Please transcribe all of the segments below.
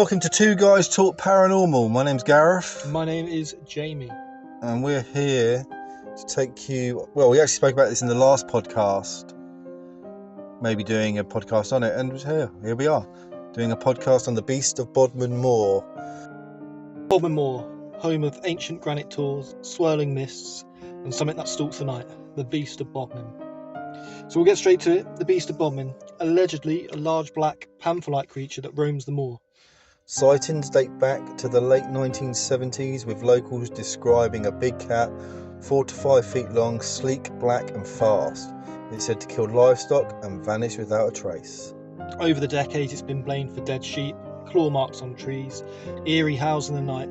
welcome to Two Guys Talk Paranormal. My name's Gareth. My name is Jamie. And we're here to take you... Well, we actually spoke about this in the last podcast. Maybe doing a podcast on it. And here we are. Doing a podcast on the Beast of Bodmin Moor. Bodmin Moor, home of ancient granite tors, swirling mists, and something that stalks the night. The Beast of Bodmin. So we'll get straight to it. The Beast of Bodmin. Allegedly a large black panther-like creature that roams the moor. Sightings date back to the late 1970s, with locals describing a big cat, 4 to 5 feet long, sleek, black and fast. It's said to kill livestock and vanish without a trace. Over the decades it's been blamed for dead sheep, claw marks on trees, eerie howls in the night.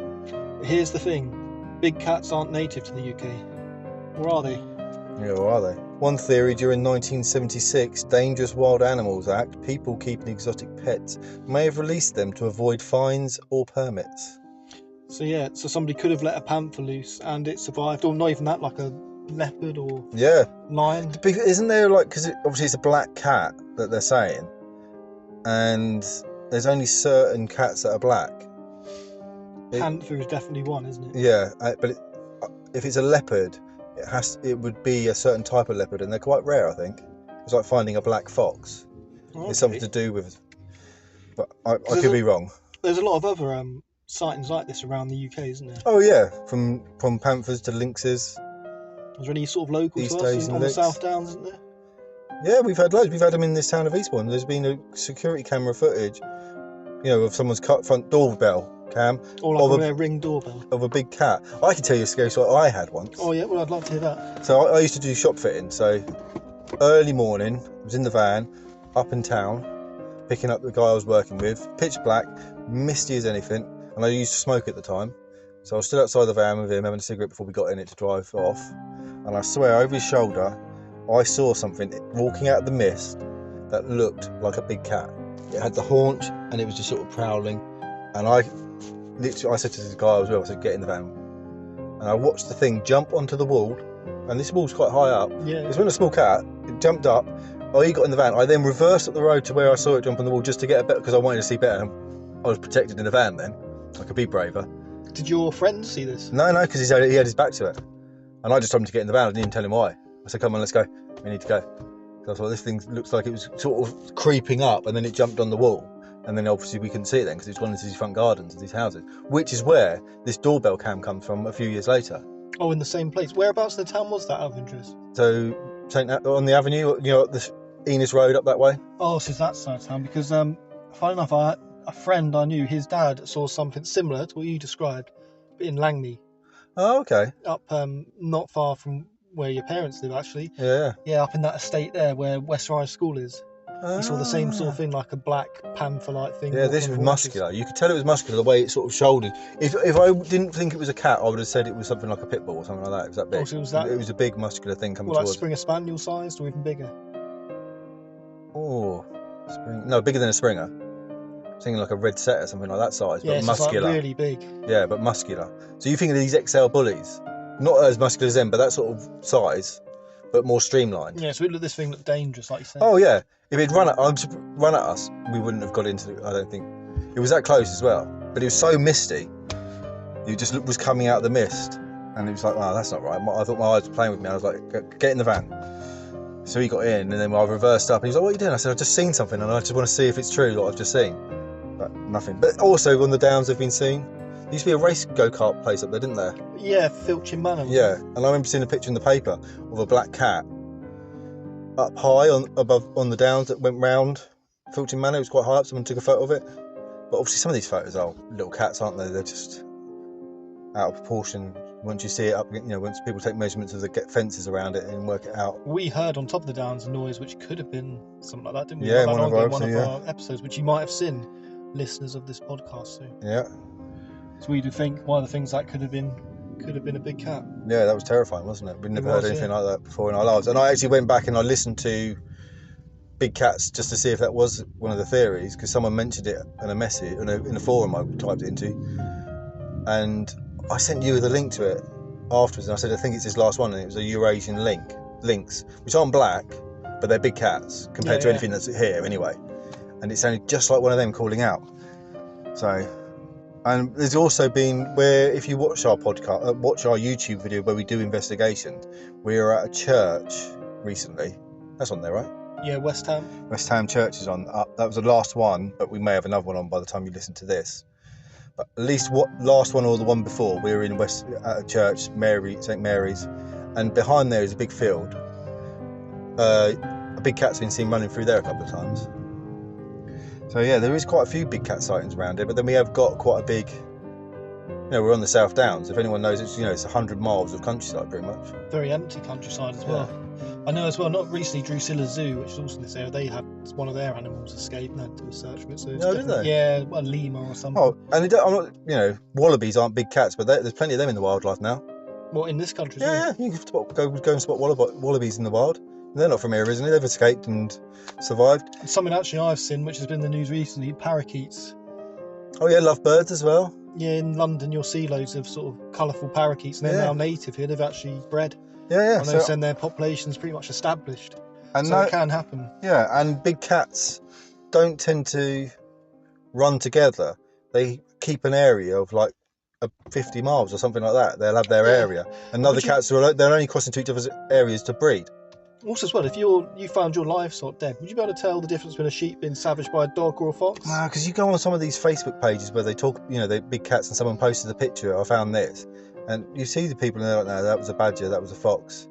But here's the thing, big cats aren't native to the UK. Or are they? Yeah, or are they? One theory, during 1976 Dangerous Wild Animals Act, people keeping exotic pets may have released them to avoid fines or permits. So somebody could have let a panther loose and it survived, or not even that, like a leopard or lion. Isn't there, like, because obviously it's a black cat that they're saying, and there's only certain cats that are black. Panther is definitely one, isn't it? Yeah, but if it's a leopard, it would be a certain type of leopard, and they're quite rare, I think. It's like finding a black fox. Okay. It's something to do with, but I could be wrong. There's a lot of other sightings like this around the UK, isn't there? Oh yeah, from panthers to lynxes. Is there any sort of local These to days us on the South Downs, isn't there? Yeah, we've had loads. We've had them in this town of Eastbourne. There's been a security camera footage, of someone's front doorbell cam. Or like a ring doorbell. Of a big cat. I can tell you a scary story I had once. Oh yeah, well I'd like to hear that. So I used to do shop fitting, so early morning, I was in the van, up in town, picking up the guy I was working with, pitch black, misty as anything, and I used to smoke at the time. So I was stood outside the van with him having a cigarette before we got in it to drive off, and I swear over his shoulder I saw something walking out of the mist that looked like a big cat. It had the haunch and it was just sort of prowling, and I said to this guy as well, I said, get in the van. And I watched the thing jump onto the wall, and this wall's quite high up. Yeah. It's when a small cat, it jumped up, he got in the van. I then reversed up the road to where I saw it jump on the wall just to get a better, because I wanted to see better. I was protected in the van then. I could be braver. Did your friend see this? No, because he had his back to it. And I just told him to get in the van. I didn't even tell him why. I said, come on, let's go. We need to go. So I thought, this thing looks like it was sort of creeping up, and then it jumped on the wall. And then obviously we couldn't see it then because it's gone into these front gardens of these houses, which is where this doorbell cam comes from a few years later. Oh, in the same place. Whereabouts in the town was that, out of interest? So on the avenue, the Enos Road up that way. Oh, so it's that side of town, because funny enough, a friend I knew, his dad saw something similar to what you described, but in Langley. Oh, okay. Up not far from where your parents live, actually. Yeah. Yeah, up in that estate there where West Rise School is. You saw the same sort of thing, like a black panther-like thing. Yeah, this was muscular. You could tell it was muscular the way it sort of shouldered. If I didn't think it was a cat, I would have said it was something like a pit bull or something like that. It was that big. Oh, so it was that? It was a big muscular thing coming like towards. Springer Spaniel sized or even bigger? Oh, no, bigger than a Springer. Something like a red setter, something like that size, yeah, but muscular. Like really big. Yeah, but muscular. So you think of these XL bullies, not as muscular as them, but that sort of size, but more streamlined. Yeah, so this thing looked dangerous, like you said. Oh yeah, if it'd run at us, we wouldn't have got into it. I don't think it was that close as well. But it was so misty. It just was coming out of the mist, and it was like, wow, that's not right. I thought my eyes were playing with me. I was like, get in the van. So he got in, and then I reversed up, and he was like, what are you doing? I said, I've just seen something, and I just want to see if it's true what I've just seen. But nothing. But also on the downs have been seen. There used to be a race go-kart place up there, didn't there? Yeah, Filching Manor. Yeah, and I remember seeing a picture in the paper of a black cat up high on the downs that went round Filching Manor. It was quite high up. Someone took a photo of it. But obviously some of these photos are little cats, aren't they? They're just out of proportion. Once you see it up, once people take measurements of the fences around it and work it out. We heard on top of the downs a noise which could have been something like that, didn't we? Yeah, one of our our episodes, which you might have seen, listeners of this podcast. So. Yeah. So we do think one of the things that could have been a big cat. Yeah, that was terrifying, wasn't it? We'd never heard anything like that before in our lives. And I actually went back and I listened to big cats just to see if that was one of the theories, because someone mentioned it in a message in a forum I typed it into, and I sent you the link to it afterwards, and I said I think it's his last one, and it was a Eurasian lynx, which aren't black, but they're big cats compared to anything that's here anyway, and it sounded just like one of them calling out. So, and there's also been where if you watch our podcast, watch our YouTube video where we do investigations. We were at a church recently. That's on there, right? Yeah, West Ham. West Ham Church is on. That was the last one, but we may have another one on by the time you listen to this. But at least what last one or the one before, we were in at a church, St Mary's, and behind there is a big field. A big cat's been seen running through there a couple of times. So yeah, there is quite a few big cat sightings around here, but then we have got quite a big. We're on the South Downs. If anyone knows, it's it's 100 miles of countryside pretty much. Very empty countryside as well. I know as well. Not recently, Drusilla Zoo, which is also in this area, they had one of their animals escape and had to do a search for it. So did they? Yeah, a lemur or something. Oh, and I'm not, wallabies aren't big cats, but there's plenty of them in the wildlife now. What, in this country? Yeah, you can go and spot wallabies in the wild. They're not from here originally. They've escaped and survived. And something actually I've seen, which has been in the news recently, parakeets. Oh yeah, lovebirds as well. Yeah, in London you'll see loads of sort of colourful parakeets, and they're now native here. They've actually bred. Yeah. And their population's pretty much established. And so it can happen. Yeah, and big cats don't tend to run together. They keep an area of like 50 miles or something like that. They'll have their area. And other cats they're only crossing to each other's areas to breed. Also as well, if you found your livestock dead, would you be able to tell the difference between a sheep being savaged by a dog or a fox? No, because you go on some of these Facebook pages where they talk, they're big cats, and someone posted a picture, I found this, and you see the people and they're like, no, that was a badger, that was a fox.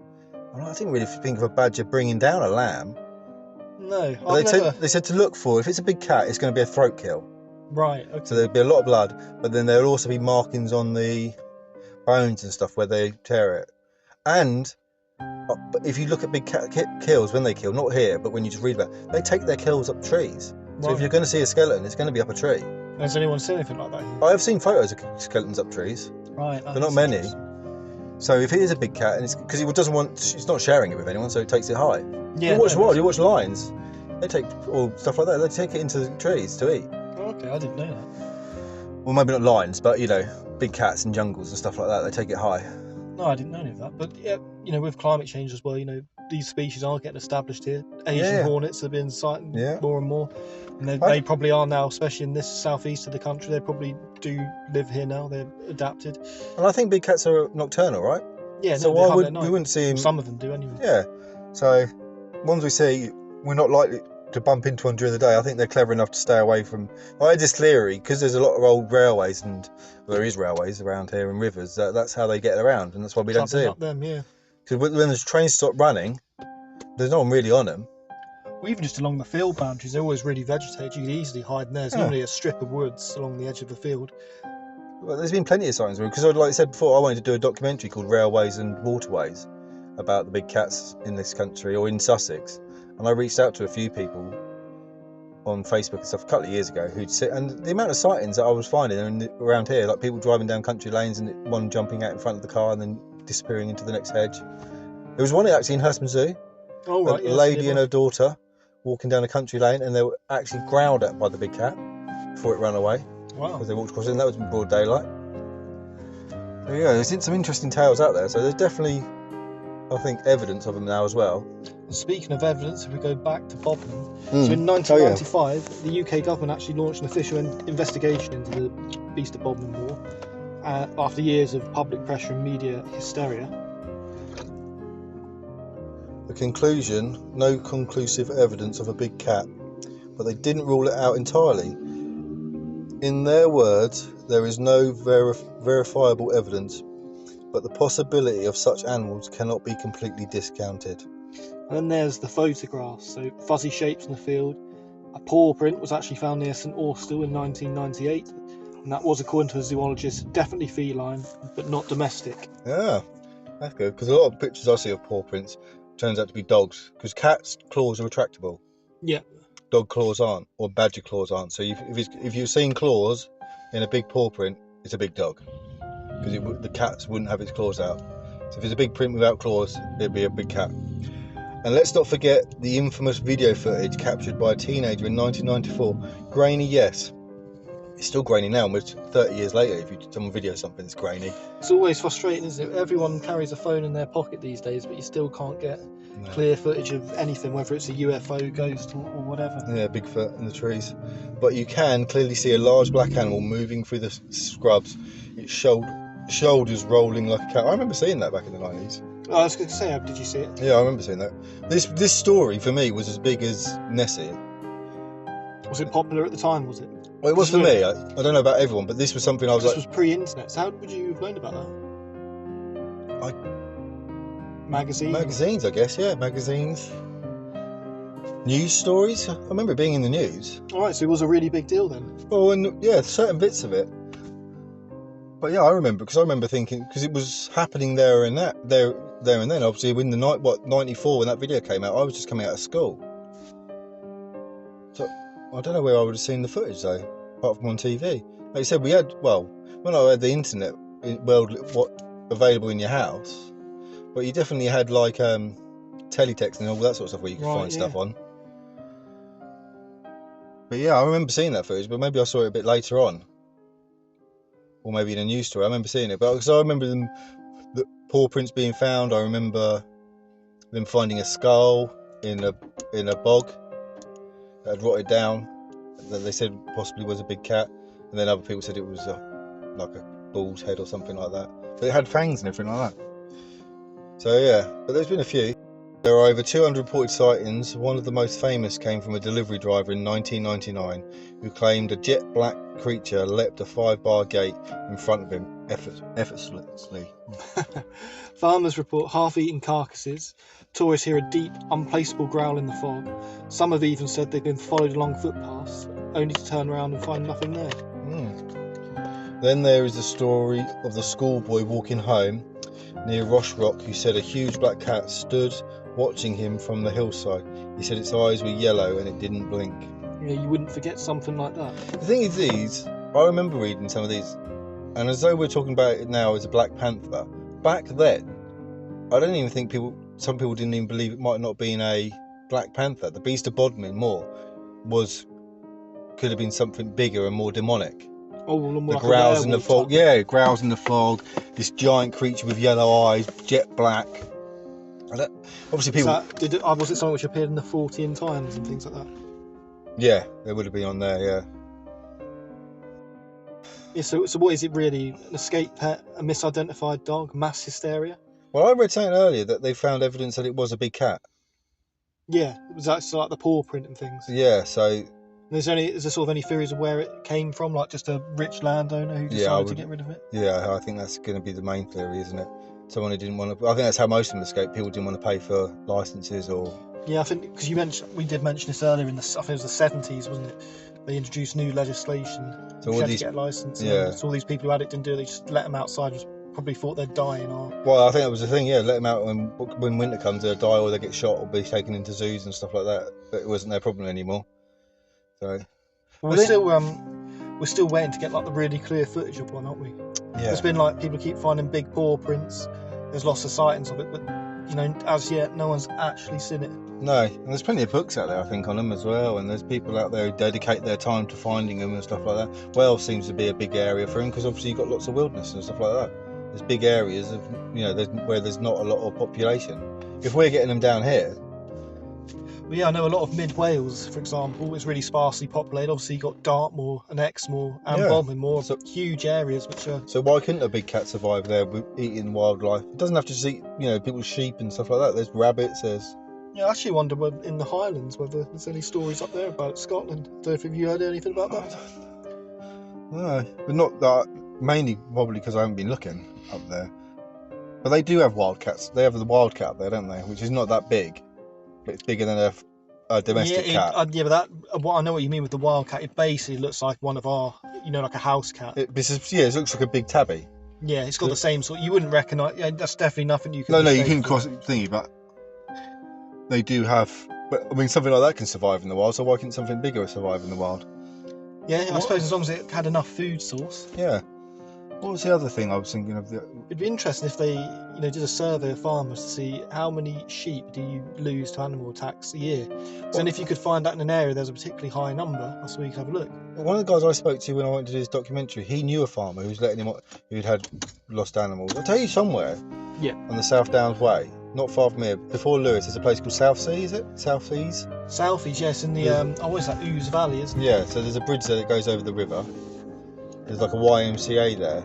I didn't really think of a badger bringing down a lamb. No, they said to look for, if it's a big cat, it's going to be a throat kill. Right, okay. So there'll be a lot of blood, but then there'll also be markings on the bones and stuff where they tear it. And but if you look at big cat kills, when they kill, not here, but when you just read about it, they take their kills up trees. So if you're going to see a skeleton, it's going to be up a tree. Has anyone seen anything like that here? I have seen photos of skeletons up trees. Right. But not many. So if it is a big cat, and because it's not sharing it with anyone, so it takes it high. Yeah. You watch lions. They take all stuff like that. They take it into the trees to eat. Oh, okay, I didn't know that. Well, maybe not lions, but big cats in jungles and stuff like that. They take it high. No, I didn't know any of that. But yeah, with climate change as well, these species are getting established here. Asian hornets have been sighted more and more. And they probably are now, especially in this southeast of the country, they probably do live here now. They're adapted. And I think big cats are nocturnal, right? Yeah, so why we wouldn't see them? Some of them do anyway. Yeah. So ones we see, we're not likely to bump into one during the day. I think they're clever enough to stay away from. I had this theory, because there's a lot of old railways, and there is railways around here and rivers. That's how they get around, and that's why we don't see them. Yeah. Because when the trains stop running, there's no one really on them. Well, even just along the field boundaries, they're always really vegetated. You could easily hide in there. There's normally a strip of woods along the edge of the field. Well, there's been plenty of sightings, because like I said before, I wanted to do a documentary called Railways and Waterways about the big cats in this country, or in Sussex. And I reached out to a few people on Facebook and stuff a couple of years ago who'd sit, and the amount of sightings that I was finding around here, like people driving down country lanes and one jumping out in front of the car and then disappearing into the next hedge. There was one actually in Hurstman Zoo. Oh, right. A lady and her daughter walking down a country lane, and they were actually growled at by the big cat before it ran away. Wow. Because they walked across it, and that was in broad daylight. So yeah, there's some interesting tales out there. So there's definitely, I think, evidence of them now as well. And speaking of evidence, if we go back to Bodmin, so in 1995, the UK government actually launched an official investigation into the Beast of Bodmin Moor after years of public pressure and media hysteria. The conclusion: no conclusive evidence of a big cat, but they didn't rule it out entirely. In their words, there is no verifiable evidence, but the possibility of such animals cannot be completely discounted. And then there's the photographs, so fuzzy shapes in the field. A paw print was actually found near St Austell in 1998, and that was, according to a zoologist, definitely feline, but not domestic. Yeah, that's good, because a lot of pictures I see of paw prints turns out to be dogs, because cats' claws are retractable. Yeah. Dog claws aren't, or badger claws aren't. So if you've seen claws in a big paw print, it's a big dog, because the cats wouldn't have its claws out. So if it's a big print without claws, it'd be a big cat. And let's not forget the infamous video footage captured by a teenager in 1994. Grainy, yes. It's still grainy now, and we're 30 years later. If someone videos something, it's grainy. It's always frustrating, isn't it? Everyone carries a phone in their pocket these days, but you still can't get clear footage of anything, whether it's a UFO, ghost, or whatever. Yeah, Bigfoot in the trees. But you can clearly see a large black animal moving through the scrubs. Its shoulders rolling like a cat. I remember seeing that back in the 90s. I was going to say, did you see it? Yeah, I remember seeing that. This story for me was as big as Nessie. Was it popular at the time? Was it? Well, it was for me. I don't know about everyone, but this was something I was This was pre-internet. So how would you have learned about that? Magazines, I guess. Yeah, magazines. News stories. I remember it being in the news. All right, so it was a really big deal then. Well, and yeah, certain bits of it. But yeah, I remember thinking, because it was happening there and then. Obviously, in the night, 94 when that video came out, I was just coming out of school. So I don't know where I would have seen the footage though, apart from on TV. Like you said, when I had the internet, available in your house, but you definitely had like teletext and all that sort of stuff where you could find stuff on. But yeah, I remember seeing that footage, but maybe I saw it a bit later on. Or maybe in a news story. I remember seeing it, but because I remember the paw prints being found. I remember them finding a skull in a bog that had rotted down, that they said possibly was a big cat, and then other people said it was like a bull's head or something like that. But it had fangs and everything like that. So yeah, but there's been a few. There are over 200 reported sightings. One of the most famous came from a delivery driver in 1999 who claimed a jet black creature leapt a 5-bar gate in front of him effortlessly. Farmers report half-eaten carcasses. Tourists hear a deep, unplaceable growl in the fog. Some have even said they've been followed along footpaths, only to turn around and find nothing there. Then there is the story of the schoolboy walking home near Rosh Rock who said a huge black cat stood watching him from the hillside. He said its eyes were yellow and it didn't blink. Yeah, you wouldn't forget something like that. The thing is, I remember reading some of these, and as though we're talking about it now as a Black Panther, back then, I don't even think some people didn't even believe it might not have been a Black Panther. The Beast of Bodmin Moor could have been something bigger and more demonic. The growls in the fog. Yeah, growls in the fog. This giant creature with yellow eyes, jet black. Obviously, people. Was it something which appeared in the 40 Times and things like that? Yeah, it would have been on there. Yeah. Yeah. So what is it really? An escaped pet, a misidentified dog, mass hysteria? Well, I read something earlier that they found evidence that it was a big cat. Yeah, it was actually like the paw print and things. Yeah. So. Is there sort of any theories of where it came from, like just a rich landowner who decided to get rid of it? Yeah, I think that's going to be the main theory, isn't it? Someone who didn't want to. I think that's how most of them escaped. People didn't want to pay for licenses or. Yeah, I think because we did mention this earlier I think it was the 70s, wasn't it? They introduced new legislation. So you had to get a license. Yeah. So all these people who had it didn't do it. They just let them outside. Just probably thought they'd die in our. Well, I think that was the thing. Yeah, let them out when winter comes, they'll die or they get shot or be taken into zoos and stuff like that. But it wasn't their problem anymore. So. Well, we're still waiting to get like the really clear footage of one, aren't we? Yeah. There's been like people keep finding big paw prints. There's lots of sightings of it, but as yet, no one's actually seen it. No, and there's plenty of books out there, I think, on them as well. And there's people out there who dedicate their time to finding them and stuff like that. Wales seems to be a big area for them because obviously you've got lots of wilderness and stuff like that. There's big areas of where there's not a lot of population. If we're getting them down here. Well, yeah, I know a lot of mid Wales, for example, is really sparsely populated. Obviously, you've got Dartmoor and Exmoor and Bodmin Moor, so huge areas which are. So why couldn't a big cat survive there with eating wildlife? It doesn't have to just eat, people's sheep and stuff like that. There's rabbits. Yeah, I actually wonder in the Highlands whether there's any stories up there about Scotland. I don't know if you heard anything about that. No, but not that. Mainly probably because I haven't been looking up there. But they do have wildcats. They have the wildcat up there, don't they? Which is not that big. But it's bigger than a domestic cat. What I know what you mean with the wildcat. It basically looks like one of our, like a house cat. It looks like a big tabby. Yeah, it's got the same sort. You wouldn't recognise. Yeah, that's definitely nothing you can. No, you couldn't cross it thingy, but they do have. But I mean, something like that can survive in the wild. So why can't something bigger survive in the wild? Yeah, I suppose as long as it had enough food source. Yeah. What was the other thing I was thinking of? It'd be interesting if they, did a survey of farmers to see how many sheep do you lose to animal attacks a year. So then if you could find out in an area there's a particularly high number, that's where you could have a look. One of the guys I spoke to when I went to do this documentary, he knew a farmer who'd had lost animals. I'll tell you somewhere. Yeah. On the South Downs Way, not far from here, before Lewis, there's a place called Southsea, is it? Southease? Southeast, yes, in the what is that, Ouse Valley, isn't it? Yeah, so there's a bridge there that goes over the river. There's like a YMCA there.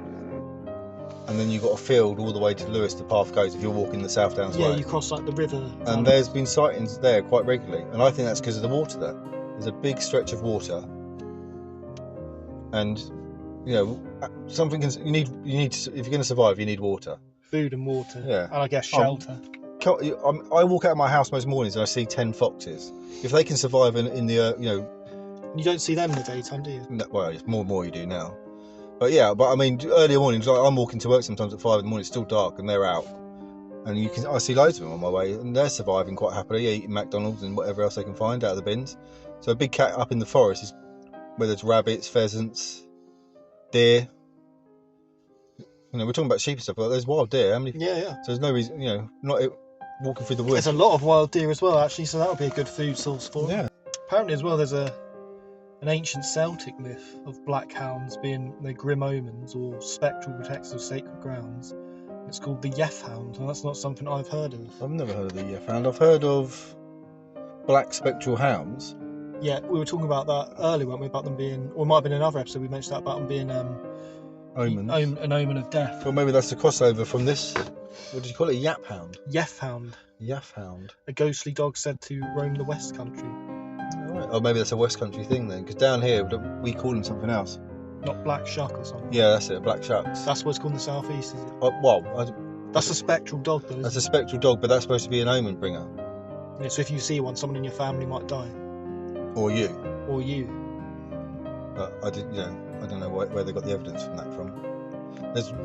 And then you've got a field all the way to Lewis, the path goes if you're walking the South Downs Way. Yeah, you cross like the river. And there's been sightings there quite regularly. And I think that's because of the water there. There's a big stretch of water. And, something you need to, if you're going to survive, you need water. Food and water. Yeah. And I guess shelter. I walk out of my house most mornings and I see 10 foxes. If they can survive in the, You don't see them in the daytime, do you? No, well, it's more and more you do now. But yeah, I mean, earlier mornings, like I'm walking to work sometimes at 5 in the morning, it's still dark and they're out. And I see loads of them on my way and they're surviving quite happily, eating McDonald's and whatever else they can find out of the bins. So a big cat up in the forest is whether it's rabbits, pheasants, deer. We're talking about sheep and stuff, but there's wild deer. How many? Yeah. So there's no reason, not walking through the woods. There's a lot of wild deer as well, actually, so that would be a good food source for them. Yeah. Apparently as well, there's an ancient Celtic myth of black hounds being the grim omens or spectral protectors of sacred grounds. It's called the Yeth Hound, and that's not something I've heard of. I've never heard of the Yeth Hound. I've heard of black spectral hounds. Yeah, we were talking about that earlier, weren't we? About them being, or it might have been another episode we mentioned that about them being Omens. An omen of death. Well, maybe that's the crossover from this. What did you call it? A Yap Hound? Yeth Hound. Yeth Hound. A ghostly dog said to roam the West Country. Right. Oh, maybe that's a West Country thing then, because down here we call them something else. Not black shuck or something. Yeah, that's it. Black shucks. That's what's called in the southeast, is it? That's a spectral dog, though. That's a spectral dog, but that's supposed to be an omen bringer. Yeah, so if you see one, someone in your family might die. Or you. Or you. But I don't know where they got the evidence from that from.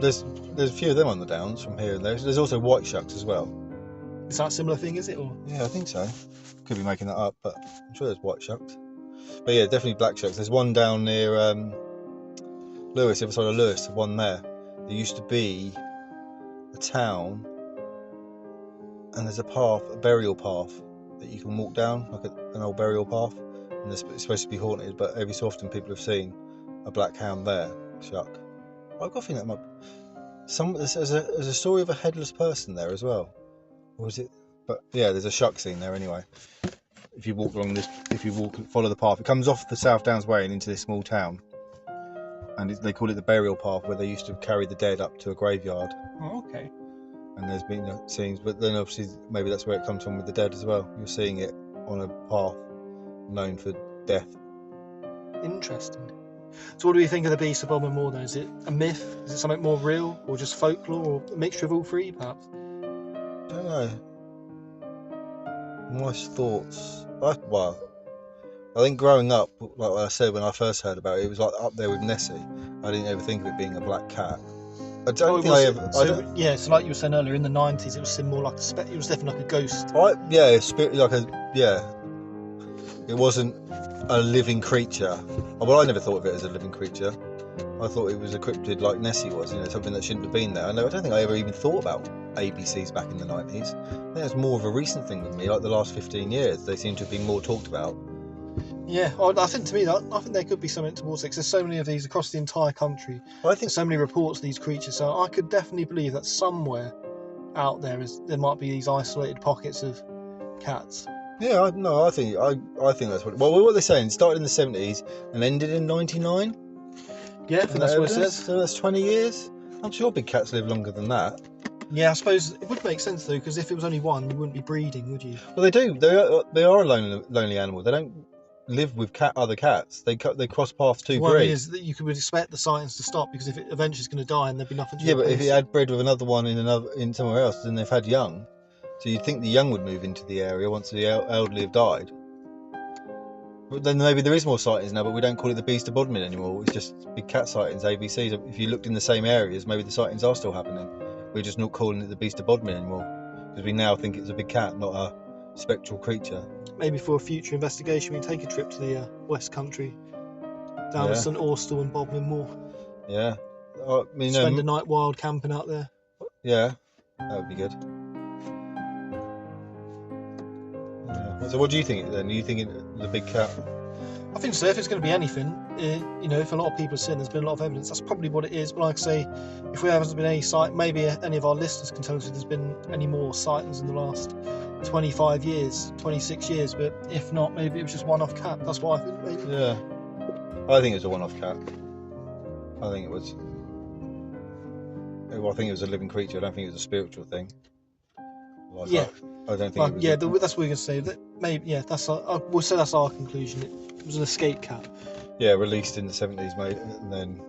There's a few of them on the downs from here and there. There's also white shucks as well. Is that a similar thing, is it? Or? Yeah, I think so. Could be making that up, but I'm sure there's white shucks. But yeah, definitely black shucks. There's one down near Lewis, the other side of Lewis, one there. There used to be a town, and there's a burial path that you can walk down, like an old burial path, and it's supposed to be haunted, but every so often people have seen a black hound there, shuck. I've got a feeling that there's a story of a headless person there as well. Or is it? But yeah, there's a shuck scene there anyway. If you follow the path, it comes off the South Downs Way and into this small town. And they call it the burial path, where they used to carry the dead up to a graveyard. Oh, okay. And there's been scenes, but then obviously maybe that's where it comes from with the dead as well. You're seeing it on a path known for death. Interesting. So what do you think of the Beast of Bodmin Moor then? Is it a myth? Is it something more real? Or just folklore? Or a mixture of all three, perhaps? I don't know. My thoughts... I think growing up, like I said when I first heard about it, it was like up there with Nessie. I didn't ever think of it being a black cat. I don't think I ever... Yeah, so like you were saying earlier, in the 90s it was more like it was definitely like a ghost. It wasn't a living creature. Well, I never thought of it as a living creature. I thought it was a cryptid like Nessie was, something that shouldn't have been there. I don't think I ever even thought about ABCs back in the 90s. I think it's more of a recent thing with me, like the last 15 years. They seem to have been more talked about. Yeah, I think there could be something towards it, because there's so many of these across the entire country. There's so many reports of these creatures, so I could definitely believe that somewhere out there might be these isolated pockets of cats. Yeah, I think that's what. Well, what they're saying, it started in the 70s and ended in 99. Yeah, I think that's what it says. So that's 20 years. I'm sure big cats live longer than that. Yeah, I suppose it would make sense though, because if it was only one, you wouldn't be breeding, would you? Well, they do. They are a lonely animal. They don't live with other cats. They cross paths to breed. One is that you could expect the sightings to stop, because if it eventually is going to die, and there'd be nothing to replace. But if it had bred with another one in somewhere else, then they've had young. So you'd think the young would move into the area once the elderly have died. But then maybe there is more sightings now, but we don't call it the Beast of Bodmin anymore. It's just big cat sightings, ABCs. If you looked in the same areas, maybe the sightings are still happening. We're just not calling it the Beast of Bodmin anymore, because we now think it's a big cat, not a spectral creature. Maybe for a future investigation, we take a trip to the West Country, down to St Austell and Bodmin Moor. Yeah, I mean, Spend a night wild camping out there. yeah, that would be good. Yeah. So what do you think then? Are you thinking the big cat? I think so. If it's going to be anything, if a lot of people have seen, there's been a lot of evidence. That's probably what it is. But like I say, if there hasn't been any sight, maybe any of our listeners can tell us if there's been any more sightings in the last 25 years, 26 years. But if not, maybe it was just one-off cat. That's what I think. Maybe. Yeah, I think it was a one-off cat. I think it was. Well, I think it was a living creature. I don't think it was a spiritual thing. Like Yeah. I don't think. That's what we're going to say. That maybe, yeah, we'll say that's our conclusion. It was an escape cat. Yeah, released in the 70s, mate, and then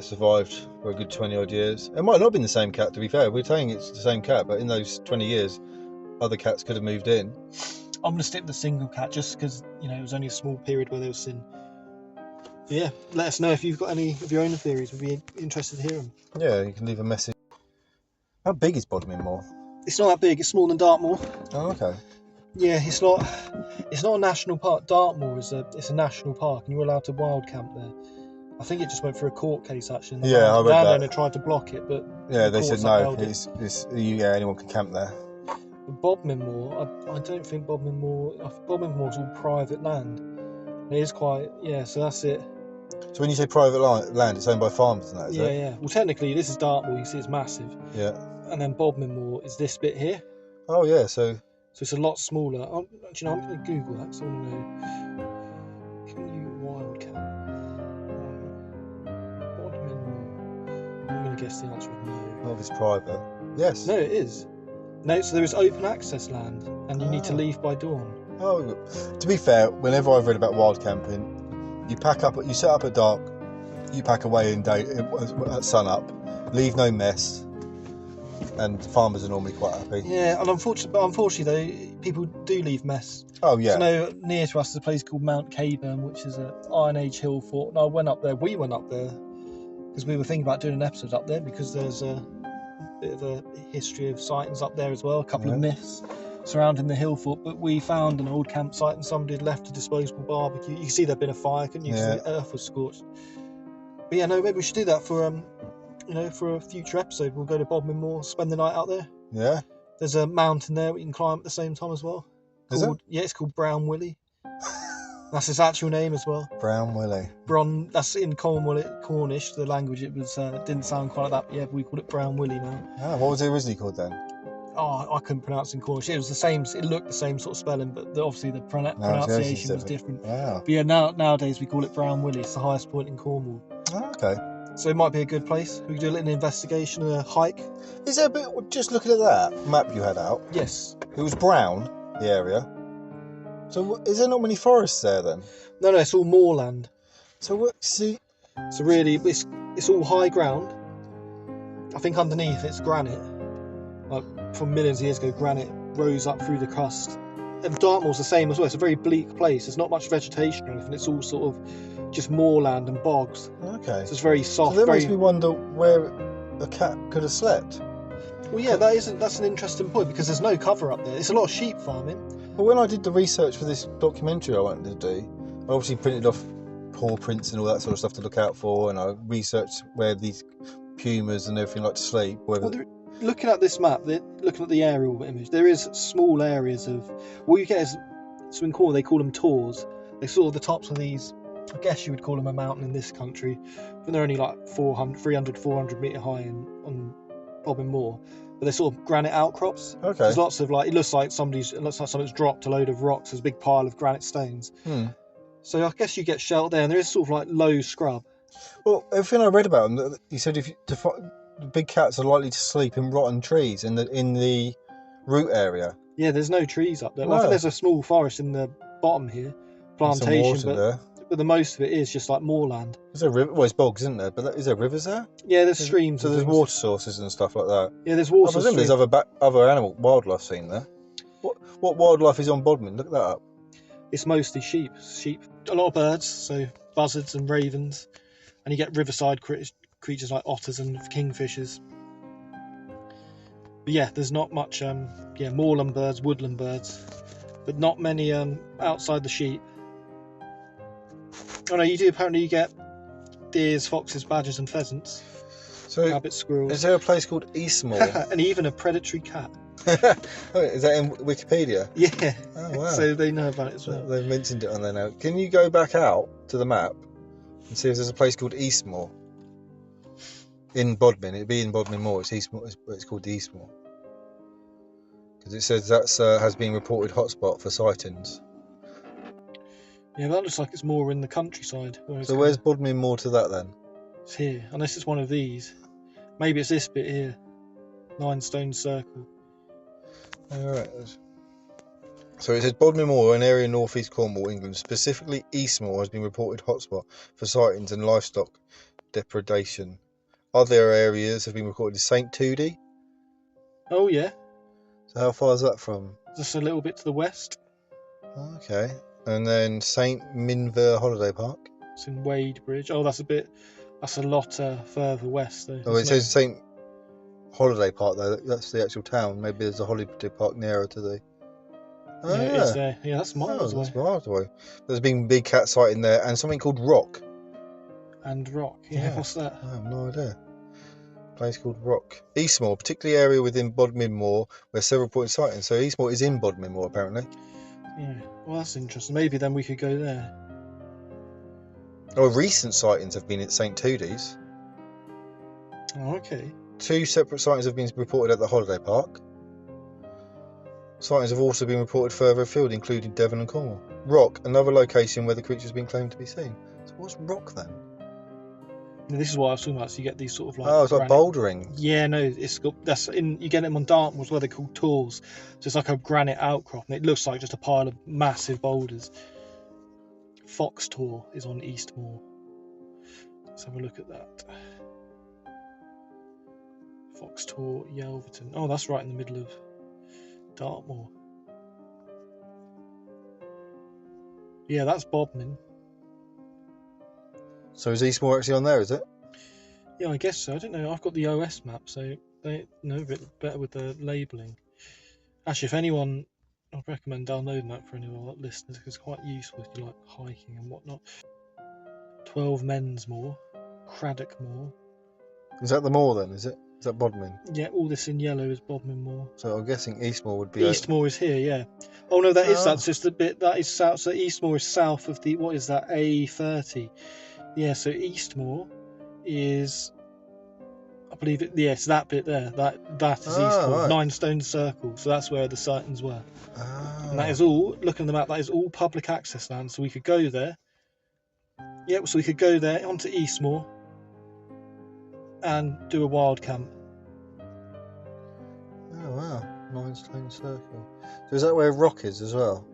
survived for a good 20 odd years. It might not have been the same cat, to be fair. We're saying it's the same cat, but in those 20 years, other cats could have moved in. I'm going to stick with the single cat just because it was only a small period where they were seen. But yeah, let us know if you've got any of your own theories. We'd be interested to hear them. Yeah, you can leave a message. How big is Bodmin Moor? It's not that big. It's smaller than Dartmoor. Oh, okay. Yeah, it's not a national park. Dartmoor is a national park, and you're allowed to wild camp there. I think it just went through a court case actually. And I read that. The landowner tried to block it, but yeah, they said no. Anyone can camp there. Bodmin Moor, I don't think Bodmin Moor. Bodmin Moor's all private land. It is quite, so that's it. So when you say private land, it's owned by farmers and that, is it? Yeah. Well, technically, this is Dartmoor. You see, it's massive. Yeah. And then Bodmin Moor is this bit here. Oh yeah, so it's a lot smaller. I'm going to Google that because I want to know. Can you wildcat? Bodmin Moor. I'm going to guess the answer is no. Well, if it's private, yes. No, it is. No, so there is open access land, and you need to leave by dawn. Oh, to be fair, whenever I've read about wild camping, you set up at dark, you pack away at sun up, leave no mess. And farmers are normally quite happy. Yeah, and unfortunately though, people do leave mess. Oh yeah. So near to us is a place called Mount Caburn, which is an Iron Age hill fort. And we went up there because we were thinking about doing an episode up there because there's a bit of a history of sightings up there as well, a couple of myths surrounding the hill fort. But we found an old campsite and somebody had left a disposable barbecue. You can see there'd been a fire, couldn't you? Because the earth was scorched. But yeah, no, maybe we should do that for for a future episode. We'll go to Bodmin Moor, spend the night out there. Yeah. There's a mountain there we can climb at the same time as well. Is it? Yeah, it's called Brown Willie. That's its actual name as well. Brown Willie. That's in Cornish, the language. It was didn't sound quite like that, but yeah, we called it Brown Willie now. Ah, what was it originally called then? Oh, I couldn't pronounce it in Cornish. It was the same. It looked the same sort of spelling, but obviously the pronunciation was different. Wow. But yeah, nowadays we call it Brown Willie. It's the highest point in Cornwall. Oh, okay. So it might be a good place. We could do a little investigation, a hike. Is there a bit? Just looking at that map you had out. Yes. It was brown, the area. So is there not many forests there then? No, it's all moorland. So what? See. So really, it's all high ground. I think underneath it's granite. Like from millions of years ago, granite rose up through the crust. And Dartmoor's the same as well. It's a very bleak place. There's not much vegetation or anything. It's all sort of just moorland and bogs. Okay. So it's very soft. So that makes me wonder where a cat could have slept. Well, yeah, that's an interesting point because there's no cover up there. It's a lot of sheep farming. Well, when I did the research for this documentary I wanted to do, I obviously printed off paw prints and all that sort of stuff to look out for, and I researched where these pumas and everything like to sleep. Looking at this map, looking at the aerial image, there is small areas of. What you get is, so in Cornwall they call them tors. They sort of the tops of these. I guess you would call them a mountain in this country, but they're only like 400 metre high on Bodmin Moor. But they're sort of granite outcrops. Okay. There's lots of it looks like somebody's dropped a load of rocks. There's a big pile of granite stones. So I guess you get sheltered there, and there is sort of like low scrub. Well, everything I read about them, you said the big cats are likely to sleep in rotten trees in the root area. Yeah, there's no trees up there. No. Well, I think there's a small forest in the bottom here, plantation, but the most of it is just like moorland. Is there a river? Well, it's bogs, isn't there? But is there rivers there? Yeah, there's streams. So there's water sources and stuff like that. Yeah, there's water. I presume there's other wildlife seen there. What wildlife is on Bodmin? Look that up. It's mostly sheep. A lot of birds, so buzzards and ravens, and you get riverside creatures like otters and kingfishers. But yeah, there's not much. Moorland birds, woodland birds, but not many outside the sheep. Oh no, you do. Apparently, you get deers, foxes, badgers, and pheasants. So, Rabbits, squirrels. is there a place called Eastmoor? And even a predatory cat. Oh, is that in Wikipedia? Yeah. Oh, wow. So they know about it as well. They've mentioned it on there now. Can you go back out to the map and see if there's a place called Eastmoor? In Bodmin. It'd be in Bodmin Moor. It's Eastmoor. It's called the Eastmoor. Because it says that's has been reported hotspot for sightings. Yeah, that looks like it's more in the countryside. So where's Bodmin Moor to that then? It's here, unless it's one of these. Maybe it's this bit here. 9 stone circle. Alright. So it says Bodmin Moor, an area in northeast Cornwall, England, specifically Eastmoor, has been reported hotspot for sightings and livestock depredation. Other areas have been recorded in St. Tudie. Oh yeah. So how far is that from? Just a little bit to the west. Okay. And then St. Minver Holiday Park. It's in Wadebridge. Oh, that's a lot further west though. Oh, it says St. Holiday Park though. That's the actual town. Maybe there's a holiday park nearer to the... Oh, yeah, it is there. Yeah, that's miles away. That's miles away. There's been big cat sighting there and something called Rock. And Rock. Yeah, what's that? I have no idea. Place called Rock. Eastmoor, particularly area within Bodmin Moor where several reported sightings. So Eastmoor is in Bodmin Moor apparently. Yeah, well that's interesting. Maybe then we could go there. Oh, recent sightings have been at St. Tudie's. Oh, okay. 2 separate sightings have been reported at the holiday park. Sightings have also been reported further afield, including Devon and Cornwall. Rock, another location where the creature has been claimed to be seen. So what's Rock then? And this is what I was talking about. So you get these sort of like... Oh, it's like bouldering. Yeah, no, it's got... You get them on Dartmoor as well. They're called tors. So it's like a granite outcrop, and it looks like just a pile of massive boulders. Fox Tor is on Eastmoor. Let's have a look at that. Fox Tor, Yelverton. Oh, that's right in the middle of Dartmoor. Yeah, that's Bodmin. So is Eastmoor actually on there, is it? Yeah, I guess so. I don't know. I've got the OS map, so they know a bit better with the labelling. Actually, if anyone... I'd recommend downloading that for any of our listeners, because it's quite useful if you like hiking and whatnot. 12 Men's Moor. Craddock Moor. Is that the moor then, is it? Is that Bodmin? Yeah, all this in yellow is Bodmin Moor. So I'm guessing Eastmoor would be... Eastmoor is here, yeah. Oh no, that's just a bit... That is south... So Eastmoor is south of the... What is that? A30. Yeah, so Eastmoor is... I believe it... Yes, that bit there. That is Eastmoor. Right. 9 stone circle. So that's where the sightings were. And that is all... Looking at the map, that is all public access land. So we could go there. Yep, so we could go there onto Eastmoor and do a wild camp. Oh wow, 9 stone circle. So is that where Rock is as well?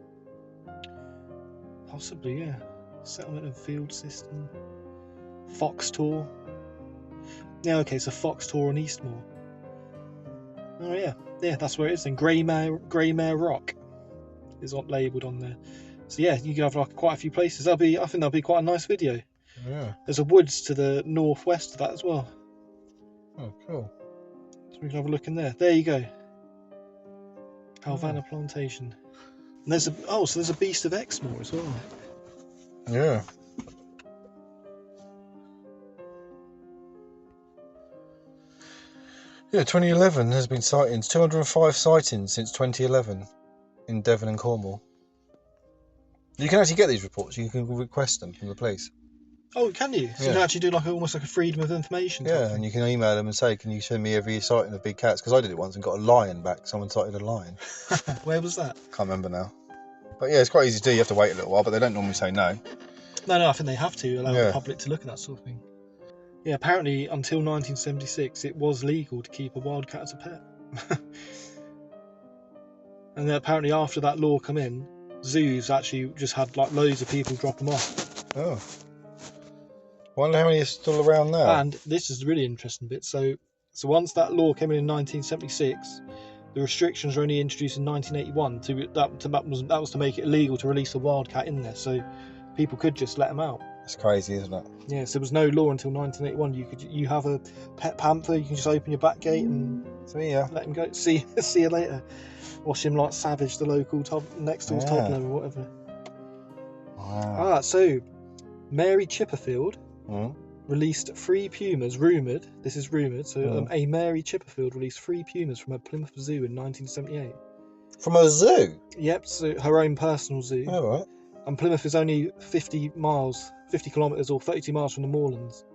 Possibly, yeah. Settlement and field system. Fox Tor. Yeah, okay, so Fox Tor on Eastmoor. Oh yeah, that's where it is then. Greymare Rock is labelled on there. So yeah, you can have like quite a few places. I think that'll be quite a nice video. Yeah. There's a woods to the northwest of that as well. Oh, cool. So we can have a look in there. There you go. Alvanna Plantation. And there's a Beast of Exmoor as well. Yeah. Yeah, 2011 there's been sightings. 205 sightings since 2011 in Devon and Cornwall. You can actually get these reports. You can request them from the police. Oh, can you? So you can actually do almost like a freedom of information. Yeah, and you can email them and say, "Can you send me every sighting of big cats?" Because I did it once and got a lion back. Someone sighted a lion. Where was that? Can't remember now. But yeah, it's quite easy to do. You have to wait a little while, but they don't normally say no. No, I think they have to allow the public to look at that sort of thing. Yeah, apparently until 1976 it was legal to keep a wildcat as a pet. And then apparently after that law come in, zoos actually just had like loads of people drop them off. Oh. Wonder how many are still around now. And this is the really interesting bit. So once that law came in 1976, the restrictions were only introduced in 1981. That was to make it illegal to release a wildcat in there, so people could just let them out. It's crazy, isn't it? Yeah, so there was no law until 1981. You have a pet panther, you can just open your back gate and let him go. See you later. Watch him like savage the local next door's toddler or whatever. Wow. So Mary Chipperfield released 3 pumas, rumoured, this is rumoured, so a Mary Chipperfield released 3 pumas from a Plymouth zoo in 1978. From a zoo? Yep, so her own personal zoo. All right. And Plymouth is only 50 kilometres or 32 miles from the moorlands.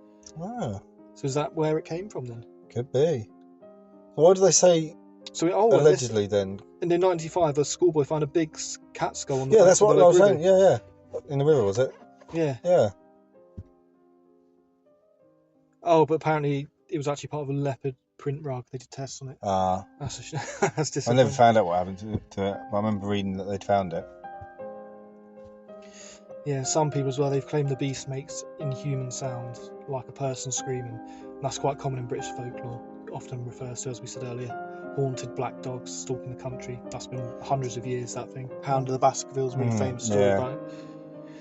Ah, So is that where it came from then? could be. Why do they say So allegedly then? in 1995, a schoolboy found a big cat skull on the Yeah, banks that's of what the I was river. saying. Yeah. In the river, was it? Yeah. Yeah. Oh, but apparently it was actually part of a leopard print rug. They did tests on it. Ah. That's I disappointing. never found out what happened to it, but I remember reading that they'd found it. Yeah, some people as well, they've claimed the beast makes inhuman sounds, like a person screaming. And that's quite common in British folklore. It often refers to, as we said earlier, haunted black dogs stalking the country. That's been hundreds of years, that thing. Hound of the Baskervilles, a really famous story about it.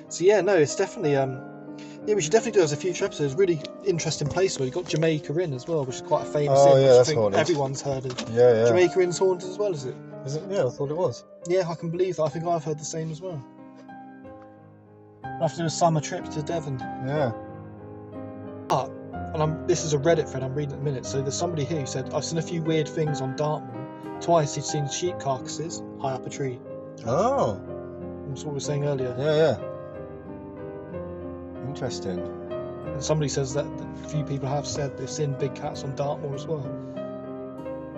So yeah, no, it's definitely... yeah, we should definitely do it as a future episode. It's a really interesting place where you've got Jamaica Inn as well, which is quite a famous inn, which I think haunted. everyone's heard of. Yeah. Jamaica Inn's haunted as well, is it? Is it? Yeah, I thought it was. Yeah, I can believe that. I think I've heard the same as well. We'll have to do a summer trip to Devon. Yeah. And this is a Reddit thread I'm reading at the minute. So there's somebody here who said, I've seen a few weird things on Dartmoor. Twice he'd seen sheep carcasses high up a tree. Oh. That's what we were saying earlier. Yeah. Interesting. And somebody says that a few people have said they've seen big cats on Dartmoor as well.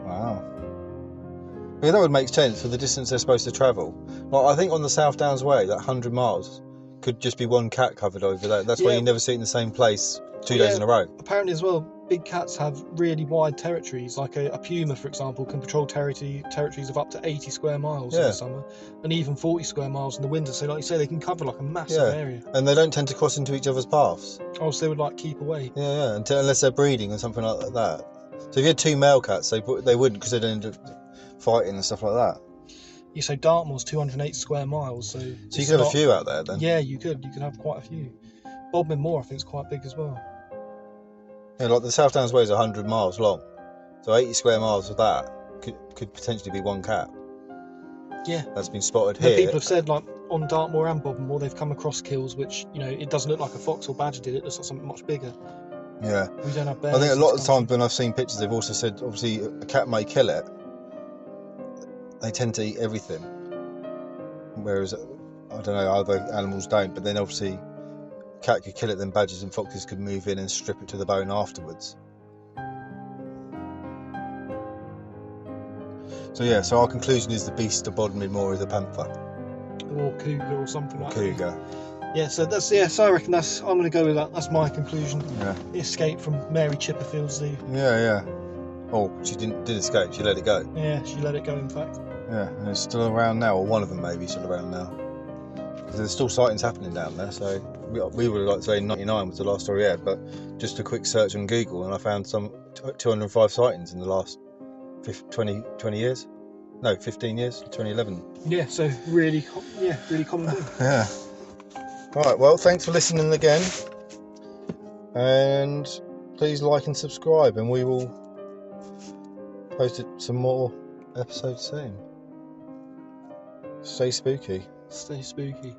Wow. Yeah, that would make sense for the distance they're supposed to travel. Like, I think on the South Downs Way, that 100 miles could just be one cat covered over there. That's why you never see it in the same place 2 days in a row. Apparently as well, big cats have really wide territories. Like a puma, for example, can patrol territories of up to 80 square miles in the summer, and even 40 square miles in the winter. So like you say, they can cover like a massive area. And they don't tend to cross into each other's paths. Oh, so they would like keep away. Yeah, unless they're breeding or something like that. So if you had 2 male cats, they wouldn't, because they'd end up fighting and stuff like that. You say Dartmoor's 208 square miles, so you could have a few out there then. Yeah, you could have quite a few. Bodmin Moor, I think, is quite big as well. Yeah, like the South Downs Way is 100 miles long, so 80 square miles of that could potentially be one cat. Yeah, that's been spotted here. People have said, like, on Dartmoor and Bodmin Moor, they've come across kills which, it doesn't look like a fox or badger did. It looks like something much bigger. Yeah, we don't have bears. I think a lot of the time when I've seen pictures, they've also said obviously a cat may kill it. They tend to eat everything, whereas I don't know, other animals don't. But then obviously, a cat could kill it, then badgers and foxes could move in and strip it to the bone afterwards. So our conclusion is the Beast of Bodmin Moor is a panther, or cougar, or something like that. Cougar. Yeah, so so I reckon I'm going to go with that. That's my conclusion. Yeah. The escape from Mary Chipperfield Zoo. Yeah. Oh, she did escape. She let it go. Yeah, she let it go. In fact. Yeah, and it's still around now, or one of them maybe still around now. There's still sightings happening down there, so we would like to say 99 was the last story we had, but just a quick search on Google and I found some 205 sightings in the last 20 years. No, 15 years, 2011. Yeah, so really common thing. Yeah. Right, well, thanks for listening again, and please like and subscribe, and we will post some more episodes soon. Stay spooky. Stay spooky.